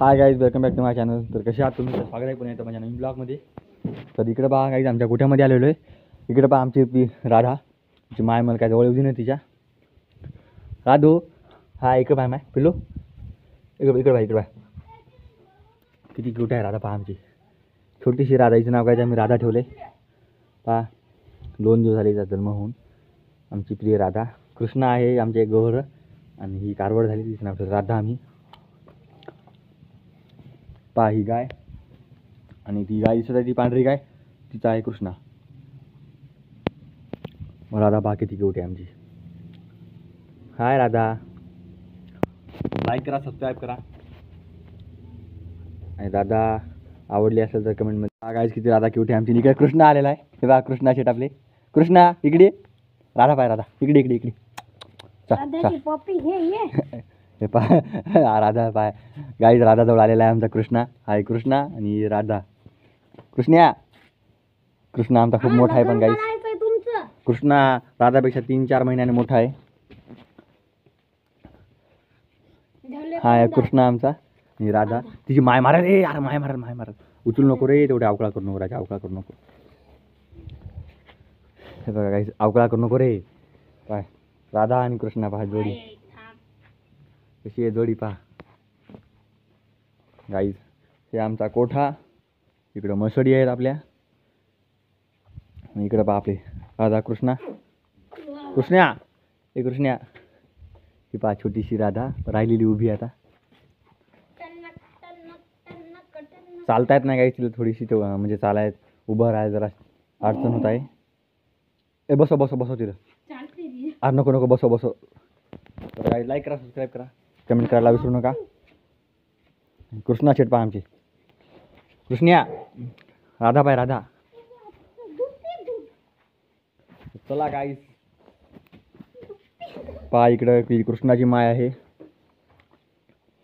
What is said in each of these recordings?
High guys, welcome back to my channel. तर कसे आहात तुम्ही? स्वागत आहे पुन्हा एकदा माझ्या नवीन ब्लॉगमध्ये. तर इकडे पहा गाईज, आमच्या गोठ्यामध्ये आलेलो आहे. इकडे पहा आमची ती राधा, तिची माय मला काय जवळ येऊ नाही तिच्या. राधू, हा इकडे पाय माय पिलो, इकडे बाय. किती क्यूट आहे राधा पहा आमची. छोटीशी राधा, हिचं नाव काय आम्ही राधा ठेवले. पहा 2 दिवस झाले हिचा जन्म होऊन. आमची प्रिय राधा. कृष्णा आहे आमचे गौर, आणि ही कारवड झाली, तिचं नाव ठेवलं राधा आम्ही. पहा ही गाय, आणि ती गाय दिसत आहे ती पांढरी गाय, तिचा आहे कृष्णा. राधा पहा किती क्यूट आहे आमची. हाय राधा, लाईक करा, सबस्क्राईब करा, आणि दादा आवडली असेल तर कमेंटमध्ये. गाईज किती राधा क्यूट आहे आमची. इकडे कृष्णा आलेला आहे. हे बघा कृष्णा शेट आपले. कृष्णा इकडे, राधा पाय, राधा इकडे. हे पाय राधा पाय. गाईज राधा जवळ आलेला आहे आमचा कृष्णा. हाय कृष्णा आणि राधा. कृष्णा आमचा खूप मोठा आहे पण गाईज. कृष्णा राधापेक्षा 3-4 महिन्याने मोठा आहे. हाय कृष्णा आमचा आणि राधा. तिची माय मारल, ए यार माय मारल. उचलू नको रे, तेवढे अवकळा करू नको राजा, अवकळा करू नको. हे बघा गाईज, अवकळा करू नको रे. पाय राधा आणि कृष्णा पहा जोडी कशी आहे जोडी पहा गाईज. हे आमचा कोठा. इकडं मसडी आहेत आपल्या, आणि इकडं पहा आपले राधा कृष्णा. ही पहा छोटीशी राधा राहिलेली उभी आता. चालता येत नाही काही तिला, थोडीशी म्हणजे चालायत उभं राहायला जरा अडचण होत आहे. ए बसो तिथं. अरे नको बसो. तर गाईज लाईक करा, सबस्क्राईब करा, कमेंट करायला विसरू नका. कृष्णा शेट पहा आमची. कृष्णा राधा पाय, राधा. चला गाईज पहा, इकडं की कृष्णाची माय आहे.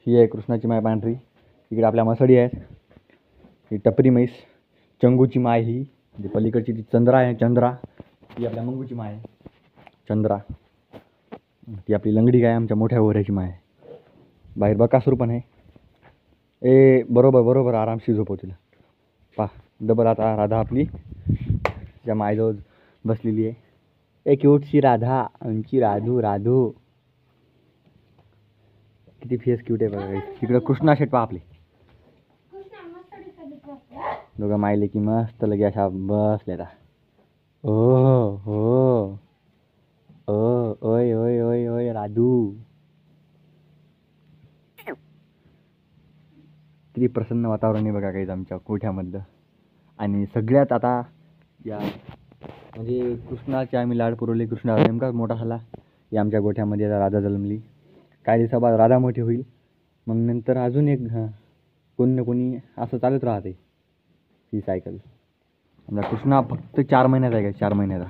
ही आहे कृष्णाची माय पांढरी. इकडे आपल्या मसडी आहेत. ही टपरी म्हैस चंगूची माय. ही म्हणजे पलीकडची ती चंद्रा आहे. चंद्रा ही आपल्या मंगूची माय आहे. चंद्रा ती आपली लंगडी गाय आमच्या मोठ्या ओऱ्याची माय आहे. बाहेर बकासूर पण आहे. ए बरोबर आरामशी झोपव तिला. पहा डबल आता राधा आपली त्या मायजवळ बसलेली आहे. ए क्यूटशी राधा आमची राधू. किती फेस क्यूट आहे बघा. इकडं कृष्णा शेट पहा आपले. दोघं मायले की मस्त लगे अशा बसल्या. हो ओय राधू. किती प्रसन्न वातावरण आहे बघा काही आमच्या कोठ्यामधलं. आणि सगळ्यात आता या म्हणजे कृष्णाचे आम्ही लाड पुरवले. कृष्णा नेमका मोठा झाला. या आमच्या गोठ्यामध्ये आता राधा जन्मली. काही दिवसाबाद राधा मोठी होईल. मग नंतर अजून एक कोणी ना कोणी असं चालत राहते ही सायकल. आमचा कृष्णा फक्त 4 महिन्याचा आहे का, 4 महिन्याचा.